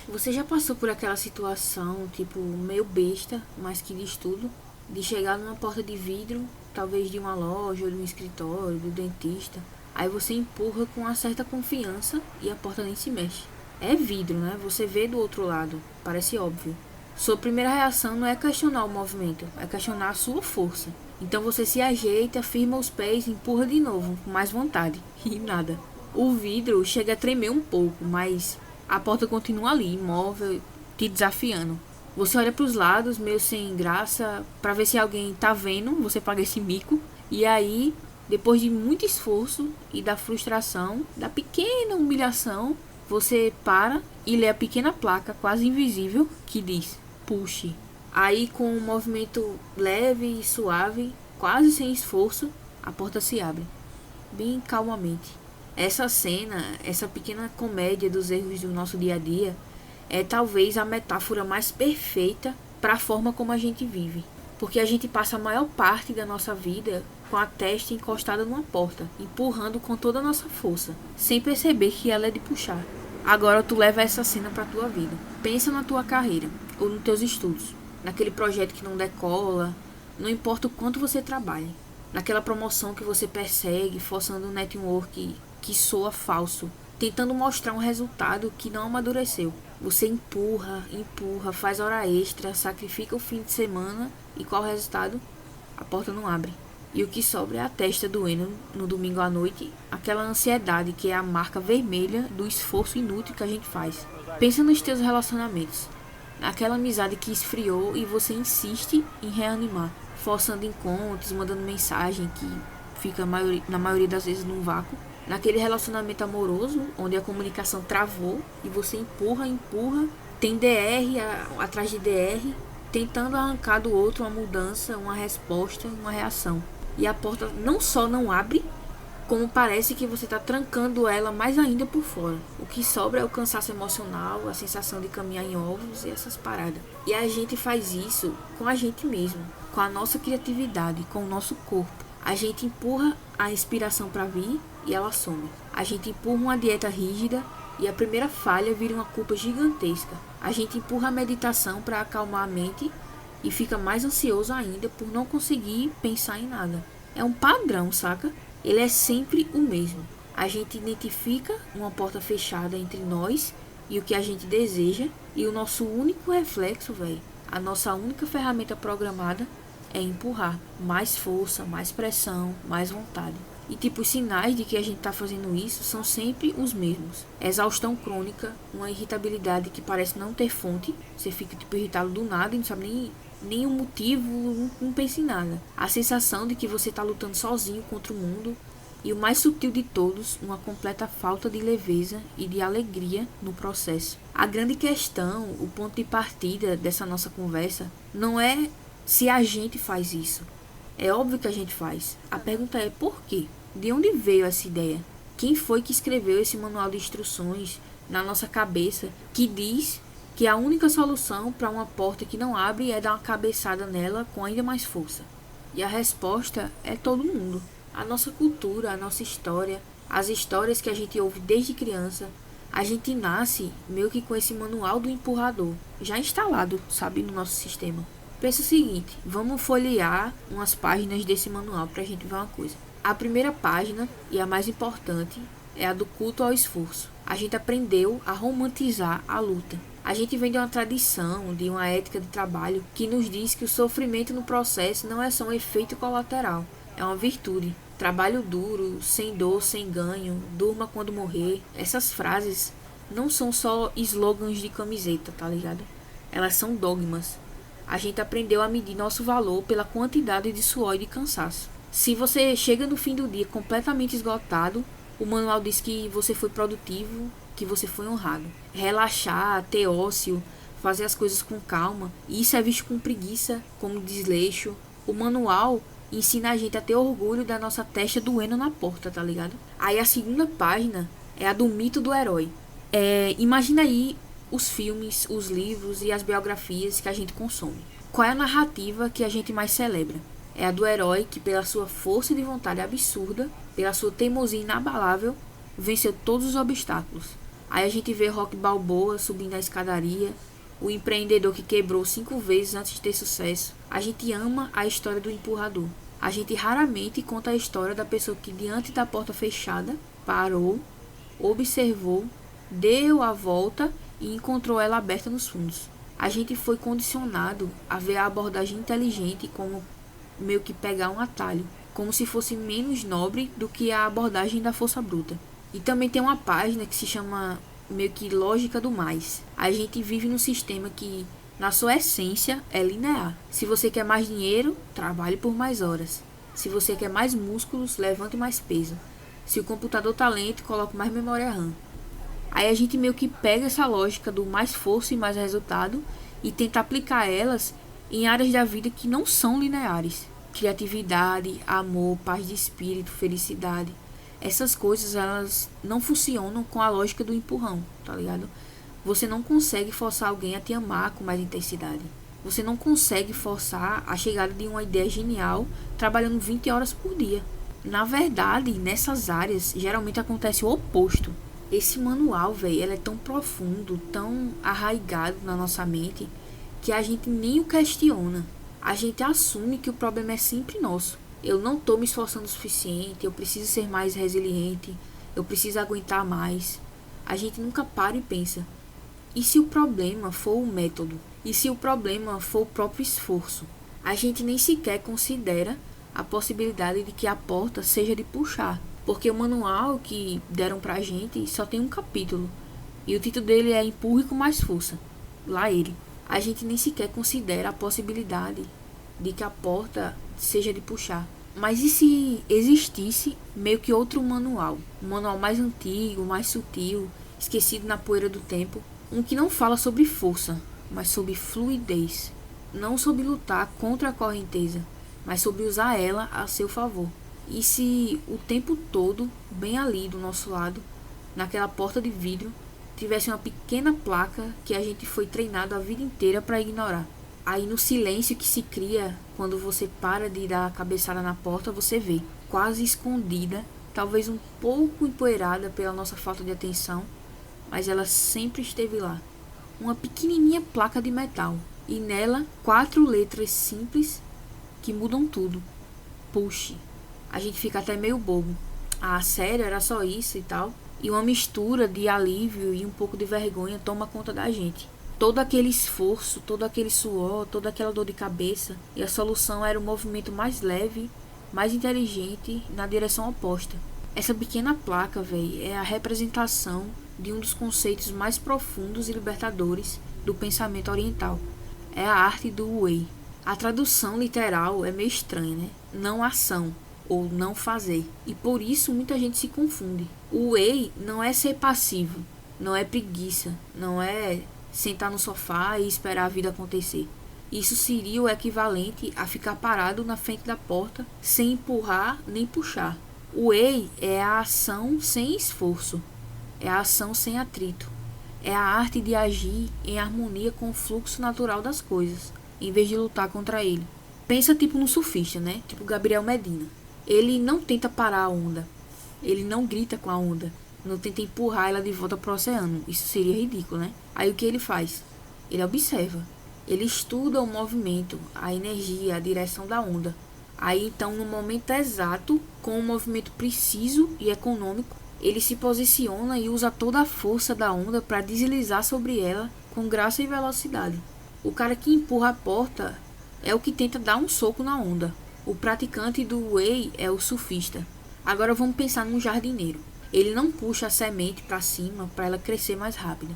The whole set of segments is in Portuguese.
Você já passou por aquela situação, tipo, meio besta, mas que diz tudo? De chegar numa porta de vidro, talvez de uma loja ou de um escritório, do dentista. Aí você empurra com uma certa confiança e a porta nem se mexe. É vidro, né? Você vê do outro lado. Parece óbvio. Sua primeira reação não é questionar o movimento, é questionar a sua força. Então você se ajeita, firma os pés e empurra de novo, com mais vontade. E nada. O vidro chega a tremer um pouco, mas a porta continua ali, imóvel, te desafiando. Você olha para os lados, meio sem graça, para ver se alguém tá vendo, você paga esse mico. E aí, depois de muito esforço e da frustração, da pequena humilhação, você para e lê a pequena placa, quase invisível, que diz: puxe. Aí, com um movimento leve e suave, quase sem esforço, a porta se abre, bem calmamente. Essa cena, essa pequena comédia dos erros do nosso dia a dia, é talvez a metáfora mais perfeita para a forma como a gente vive. Porque a gente passa a maior parte da nossa vida com a testa encostada numa porta, empurrando com toda a nossa força, sem perceber que ela é de puxar. Agora tu leva essa cena para a tua vida. Pensa na tua carreira ou nos teus estudos, naquele projeto que não decola, não importa o quanto você trabalhe, naquela promoção que você persegue, forçando um network que soa falso, tentando mostrar um resultado que não amadureceu. Você empurra, empurra, faz hora extra, sacrifica o fim de semana e qual o resultado? A porta não abre. E o que sobra é a testa doendo no domingo à noite, aquela ansiedade que é a marca vermelha do esforço inútil que a gente faz. Pensa nos teus relacionamentos, naquela amizade que esfriou e você insiste em reanimar, forçando encontros, mandando mensagem que fica na maioria das vezes num vácuo. Naquele relacionamento amoroso, onde a comunicação travou e você empurra, empurra, tem DR atrás de DR, tentando arrancar do outro uma mudança, uma resposta, uma reação. E a porta não só não abre, como parece que você está trancando ela mais ainda por fora. O que sobra é o cansaço emocional, a sensação de caminhar em ovos e essas paradas. E a gente faz isso com a gente mesmo, com a nossa criatividade, com o nosso corpo. A gente empurra a inspiração para vir e ela some. A gente empurra uma dieta rígida e a primeira falha vira uma culpa gigantesca. A gente empurra a meditação para acalmar a mente e fica mais ansioso ainda por não conseguir pensar em nada. É um padrão, saca? Ele é sempre o mesmo. A gente identifica uma porta fechada entre nós e o que a gente deseja, e o nosso único reflexo, velho, a nossa única ferramenta programada é empurrar. Mais força, mais pressão, mais vontade. E tipo, os sinais de que a gente tá fazendo isso são sempre os mesmos. Exaustão crônica, uma irritabilidade que parece não ter fonte. Você fica tipo irritado do nada e não sabe nem o motivo, não pensa em nada. A sensação de que você tá lutando sozinho contra o mundo. E o mais sutil de todos, uma completa falta de leveza e de alegria no processo. A grande questão, o ponto de partida dessa nossa conversa, não é se a gente faz isso. É óbvio que a gente faz. A pergunta é por quê? De onde veio essa ideia? Quem foi que escreveu esse manual de instruções na nossa cabeça que diz que a única solução para uma porta que não abre é dar uma cabeçada nela com ainda mais força? E a resposta é todo mundo. A nossa cultura, a nossa história, as histórias que a gente ouve desde criança. A gente nasce meio que com esse manual do empurrador já instalado, sabe, no nosso sistema. Pensa o seguinte, vamos folhear umas páginas desse manual pra gente ver uma coisa. A primeira página, e a mais importante, é a do culto ao esforço. A gente aprendeu a romantizar a luta. A gente vem de uma tradição, de uma ética de trabalho, que nos diz que o sofrimento no processo não é só um efeito colateral, é uma virtude. Trabalho duro, sem dor, sem ganho, durma quando morrer. Essas frases não são só slogans de camiseta, tá ligado? Elas são dogmas. A gente aprendeu a medir nosso valor pela quantidade de suor e de cansaço. Se você chega no fim do dia completamente esgotado, o manual diz que você foi produtivo, que você foi honrado. Relaxar, ter ócio, fazer as coisas com calma, isso é visto com preguiça, como desleixo. O manual ensina a gente a ter orgulho da nossa testa doendo na porta, tá ligado? Aí a segunda página é a do mito do herói. Imagina aí os filmes, os livros e as biografias que a gente consome. Qual é a narrativa que a gente mais celebra? É a do herói que, pela sua força de vontade absurda, pela sua teimosia inabalável, venceu todos os obstáculos. Aí a gente vê Rock Balboa subindo a escadaria, o empreendedor que quebrou 5 vezes antes de ter sucesso. A gente ama a história do empurrador. A gente raramente conta a história da pessoa que, diante da porta fechada, parou, observou, deu a volta e encontrou ela aberta nos fundos. A gente foi condicionado a ver a abordagem inteligente como meio que pegar um atalho, como se fosse menos nobre do que a abordagem da força bruta. E também tem uma página que se chama meio que lógica do mais. A gente vive num sistema que, na sua essência, é linear. Se você quer mais dinheiro, trabalhe por mais horas. Se você quer mais músculos, levante mais peso. Se o computador tá lento, coloque mais memória RAM. Aí a gente meio que pega essa lógica do mais força e mais resultado e tenta aplicar elas em áreas da vida que não são lineares. Criatividade, amor, paz de espírito, felicidade. Essas coisas, elas não funcionam com a lógica do empurrão, tá ligado? Você não consegue forçar alguém a te amar com mais intensidade. Você não consegue forçar a chegada de uma ideia genial trabalhando 20 horas por dia. Na verdade, nessas áreas, geralmente acontece o oposto. Esse manual, velho, ele é tão profundo, tão arraigado na nossa mente, que a gente nem o questiona. A gente assume que o problema é sempre nosso. Eu não estou me esforçando o suficiente, eu preciso ser mais resiliente, eu preciso aguentar mais. A gente nunca para e pensa, e se o problema for o método? E se o problema for o próprio esforço? A gente nem sequer considera a possibilidade de que a porta seja de puxar. Porque o manual que deram pra gente só tem um capítulo. E o título dele é Empurre com Mais Força. Lá ele. A gente nem sequer considera a possibilidade de que a porta seja de puxar. Mas e se existisse meio que outro manual? Um manual mais antigo, mais sutil, esquecido na poeira do tempo. Um que não fala sobre força, mas sobre fluidez. Não sobre lutar contra a correnteza, mas sobre usar ela a seu favor. E se o tempo todo, bem ali do nosso lado, naquela porta de vidro, tivesse uma pequena placa que a gente foi treinado a vida inteira para ignorar? Aí no silêncio que se cria quando você para de dar a cabeçada na porta, você vê, quase escondida, talvez um pouco empoeirada pela nossa falta de atenção, mas ela sempre esteve lá. Uma pequenininha placa de metal, e nela 4 letras simples que mudam tudo. Puxe. A gente fica até meio bobo. Ah, sério? Era só isso e tal? E uma mistura de alívio e um pouco de vergonha toma conta da gente. Todo aquele esforço, todo aquele suor, toda aquela dor de cabeça. E a solução era um movimento mais leve, mais inteligente, na direção oposta. Essa pequena placa, véi, é a representação de um dos conceitos mais profundos e libertadores do pensamento oriental. É a arte do Wei. A tradução literal é meio estranha, né? Não ação, ou não fazer. E por isso muita gente se confunde. O Wei não é ser passivo, não é preguiça, não é sentar no sofá e esperar a vida acontecer. Isso seria o equivalente a ficar parado na frente da porta sem empurrar nem puxar. O Wei é a ação sem esforço, é a ação sem atrito, é a arte de agir em harmonia com o fluxo natural das coisas, em vez de lutar contra ele. Pensa tipo no surfista, né? Tipo Gabriel Medina. Ele não tenta parar a onda, ele não grita com a onda, não tenta empurrar ela de volta pro oceano. Isso seria ridículo, né? Aí o que ele faz? Ele observa, ele estuda o movimento, a energia, a direção da onda. Aí então, no momento exato, com um movimento preciso e econômico, ele se posiciona e usa toda a força da onda para deslizar sobre ela com graça e velocidade. O cara que empurra a porta é o que tenta dar um soco na onda. O praticante do Wei é o surfista. Agora vamos pensar num jardineiro. Ele não puxa a semente para cima para ela crescer mais rápido.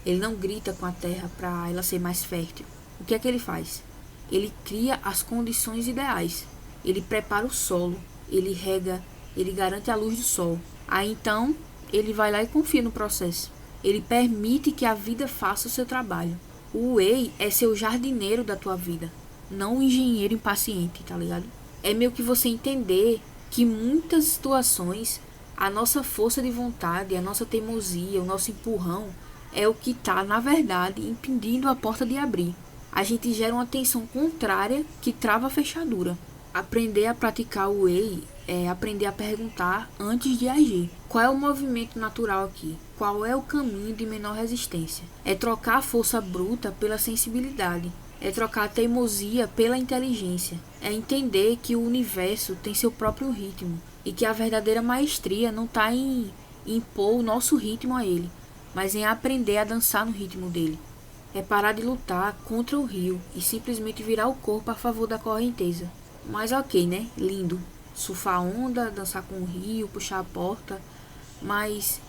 Ele não grita com a terra para ela ser mais fértil. O que é que ele faz? Ele cria as condições ideais. Ele prepara o solo, ele rega, ele garante a luz do sol. Aí então, ele vai lá e confia no processo. Ele permite que a vida faça o seu trabalho. O Wei é seu jardineiro da tua vida, não um engenheiro impaciente, tá ligado? É meio que você entender que em muitas situações a nossa força de vontade, a nossa teimosia, o nosso empurrão é o que tá, na verdade, impedindo a porta de abrir. A gente gera uma tensão contrária que trava a fechadura. Aprender a praticar o Wei é aprender a perguntar antes de agir. Qual é o movimento natural aqui? Qual é o caminho de menor resistência? É trocar a força bruta pela sensibilidade. É trocar a teimosia pela inteligência. É entender que o universo tem seu próprio ritmo e que a verdadeira maestria não está em impor o nosso ritmo a ele, mas em aprender a dançar no ritmo dele. É parar de lutar contra o rio e simplesmente virar o corpo a favor da correnteza. Mas ok, né? Lindo. Surfar onda, dançar com o rio, puxar a porta. Mas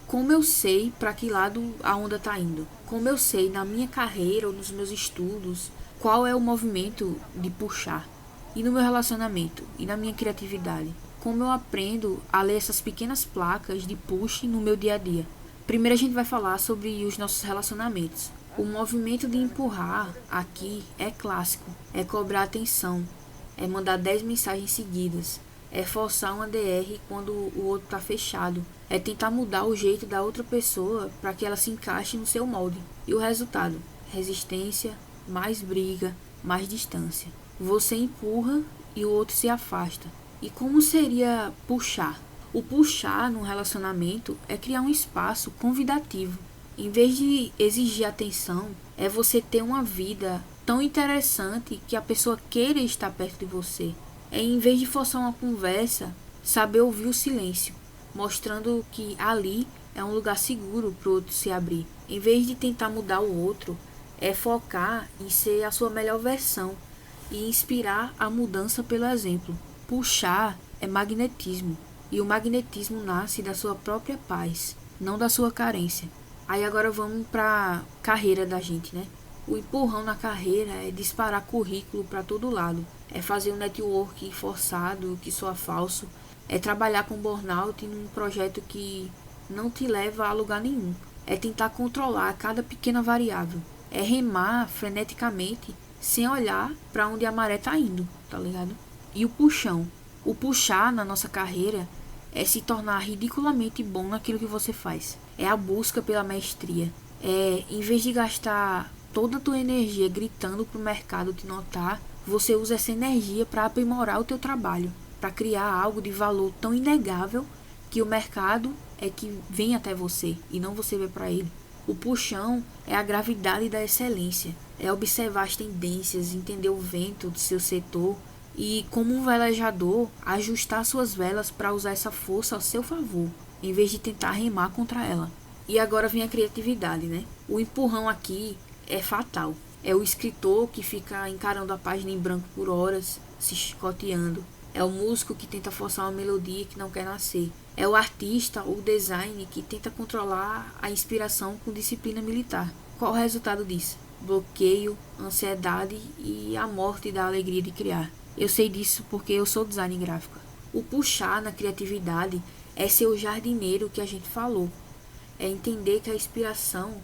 como eu sei para que lado a onda está indo? Como eu sei na minha carreira ou nos meus estudos qual é o movimento de puxar? E no meu relacionamento? E na minha criatividade? Como eu aprendo a ler essas pequenas placas de push no meu dia a dia? Primeiro a gente vai falar sobre os nossos relacionamentos. O movimento de empurrar aqui é clássico. É cobrar atenção. É mandar 10 mensagens seguidas. É forçar uma DR quando o outro está fechado. É tentar mudar o jeito da outra pessoa para que ela se encaixe no seu molde. E o resultado? Resistência, mais briga, mais distância. Você empurra e o outro se afasta. E como seria puxar? O puxar num relacionamento é criar um espaço convidativo. Em vez de exigir atenção, é você ter uma vida tão interessante que a pessoa queira estar perto de você. É, em vez de forçar uma conversa, saber ouvir o silêncio, mostrando que ali é um lugar seguro para o outro se abrir. Em vez de tentar mudar o outro, é focar em ser a sua melhor versão e inspirar a mudança pelo exemplo. Puxar é magnetismo, e o magnetismo nasce da sua própria paz, não da sua carência. Aí agora vamos para a carreira da gente, né? O empurrão na carreira é disparar currículo para todo lado. É fazer um network forçado, que soa falso. É trabalhar com burnout num projeto que não te leva a lugar nenhum. É tentar controlar cada pequena variável. É remar freneticamente sem olhar para onde a maré tá indo, tá ligado? E o puxão. O puxar na nossa carreira é se tornar ridiculamente bom naquilo que você faz. É a busca pela maestria. É, em vez de gastar toda a tua energia gritando pro mercado te notar, você usa essa energia para aprimorar o teu trabalho, para criar algo de valor tão inegável que o mercado é que vem até você e não você vai para ele. O puxão é a gravidade da excelência, é observar as tendências, entender o vento do seu setor e, como um velejador, ajustar suas velas para usar essa força ao seu favor, em vez de tentar remar contra ela. E agora vem a criatividade, né? O empurrão aqui é fatal. É o escritor que fica encarando a página em branco por horas, se chicoteando. É o músico que tenta forçar uma melodia que não quer nascer. É o artista ou design que tenta controlar a inspiração com disciplina militar. Qual o resultado disso? Bloqueio, ansiedade e a morte da alegria de criar. Eu sei disso porque eu sou design gráfico. O puxar na criatividade é ser o jardineiro que a gente falou. É entender que a inspiração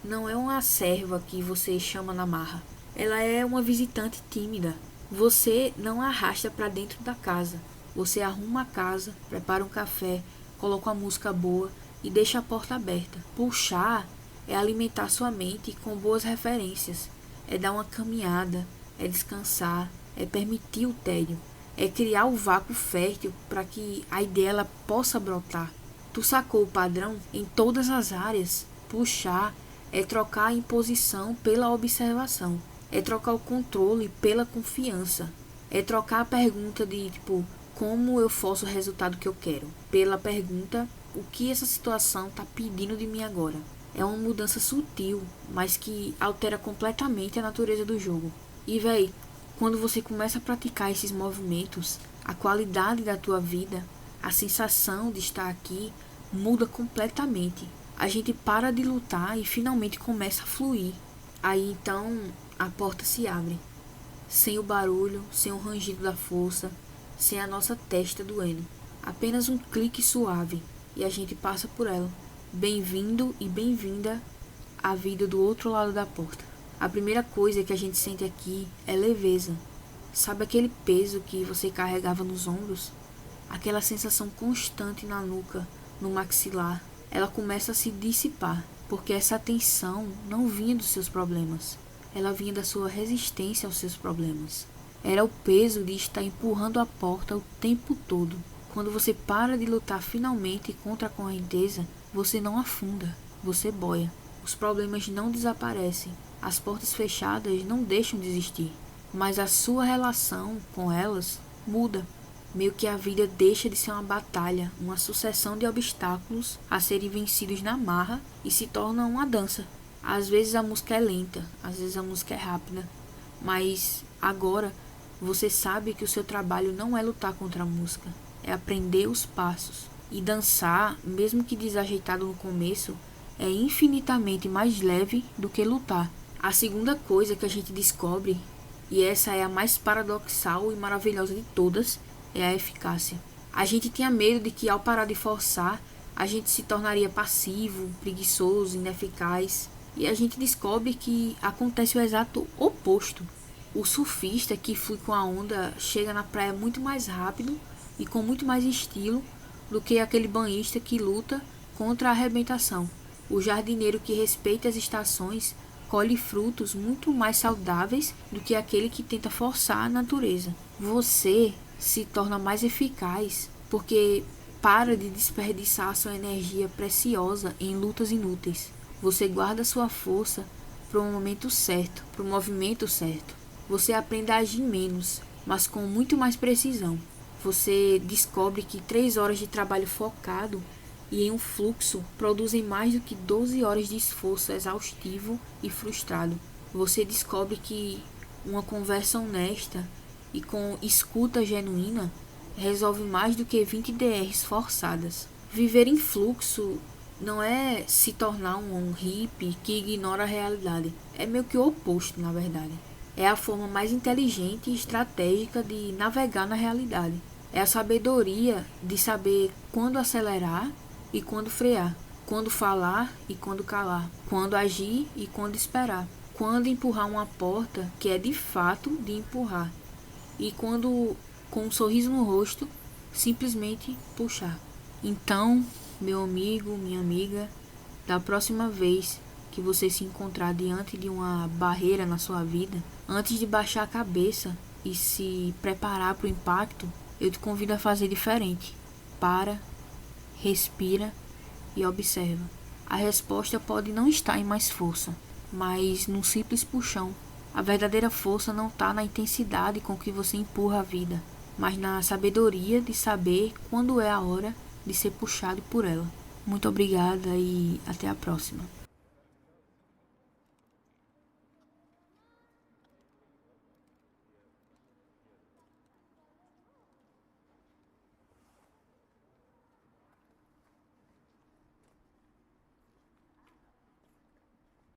não é uma serva que você chama na marra. Ela é uma visitante tímida. Você não a arrasta para dentro da casa. Você arruma a casa, prepara um café, coloca uma música boa e deixa a porta aberta. Puxar é alimentar sua mente com boas referências. É dar uma caminhada, é descansar, é permitir o tédio. É criar o vácuo fértil para que a ideia ela possa brotar. Tu sacou o padrão? Em todas as áreas, puxar é trocar a imposição pela observação. É trocar o controle pela confiança. É trocar a pergunta de, tipo, como eu faço o resultado que eu quero, pela pergunta, o que essa situação está pedindo de mim agora. É uma mudança sutil, mas que altera completamente a natureza do jogo. E, véi, quando você começa a praticar esses movimentos, a qualidade da tua vida, a sensação de estar aqui, muda completamente. A gente para de lutar e finalmente começa a fluir. Aí então a porta se abre. Sem o barulho, sem o rangido da força, sem a nossa testa doendo. Apenas um clique suave e a gente passa por ela. Bem-vindo e bem-vinda à vida do outro lado da porta. A primeira coisa que a gente sente aqui é leveza. Sabe aquele peso que você carregava nos ombros? Aquela sensação constante na nuca, no maxilar. Ela começa a se dissipar, porque essa tensão não vinha dos seus problemas. Ela vinha da sua resistência aos seus problemas. Era o peso de estar empurrando a porta o tempo todo. Quando você para de lutar finalmente contra a correnteza, você não afunda, você boia. Os problemas não desaparecem, as portas fechadas não deixam de existir, mas a sua relação com elas muda. Meio que a vida deixa de ser uma batalha, uma sucessão de obstáculos a serem vencidos na marra e se torna uma dança. Às vezes a música é lenta, às vezes a música é rápida, mas agora você sabe que o seu trabalho não é lutar contra a música, é aprender os passos. E dançar, mesmo que desajeitado no começo, é infinitamente mais leve do que lutar. A segunda coisa que a gente descobre, e essa é a mais paradoxal e maravilhosa de todas, é a eficácia. A gente tinha medo de que ao parar de forçar, a gente se tornaria passivo, preguiçoso, ineficaz. E a gente descobre que acontece o exato oposto. O surfista que flui com a onda chega na praia muito mais rápido e com muito mais estilo do que aquele banhista que luta contra a arrebentação. O jardineiro que respeita as estações colhe frutos muito mais saudáveis do que aquele que tenta forçar a natureza. Você se torna mais eficaz porque para de desperdiçar sua energia preciosa em lutas inúteis. Você guarda sua força para o momento certo, para o movimento certo. Você aprende a agir menos, mas com muito mais precisão. Você descobre que 3 horas de trabalho focado e em um fluxo produzem mais do que 12 horas de esforço exaustivo e frustrado. Você descobre que uma conversa honesta e com escuta genuína resolve mais do que 20 DRs forçadas. Viver em fluxo não é se tornar um hippie que ignora a realidade. É meio que o oposto, na verdade. É a forma mais inteligente e estratégica de navegar na realidade. É a sabedoria de saber quando acelerar e quando frear, quando falar e quando calar, quando agir e quando esperar, quando empurrar uma porta que é de fato de empurrar e quando, com um sorriso no rosto, simplesmente puxar. Então, meu amigo, minha amiga, da próxima vez que você se encontrar diante de uma barreira na sua vida, antes de baixar a cabeça e se preparar para o impacto, eu te convido a fazer diferente. Para, respira e observa. A resposta pode não estar em mais força, mas num simples puxão. A verdadeira força não está na intensidade com que você empurra a vida, mas na sabedoria de saber quando é a hora de ser puxado por ela. Muito obrigada e até a próxima.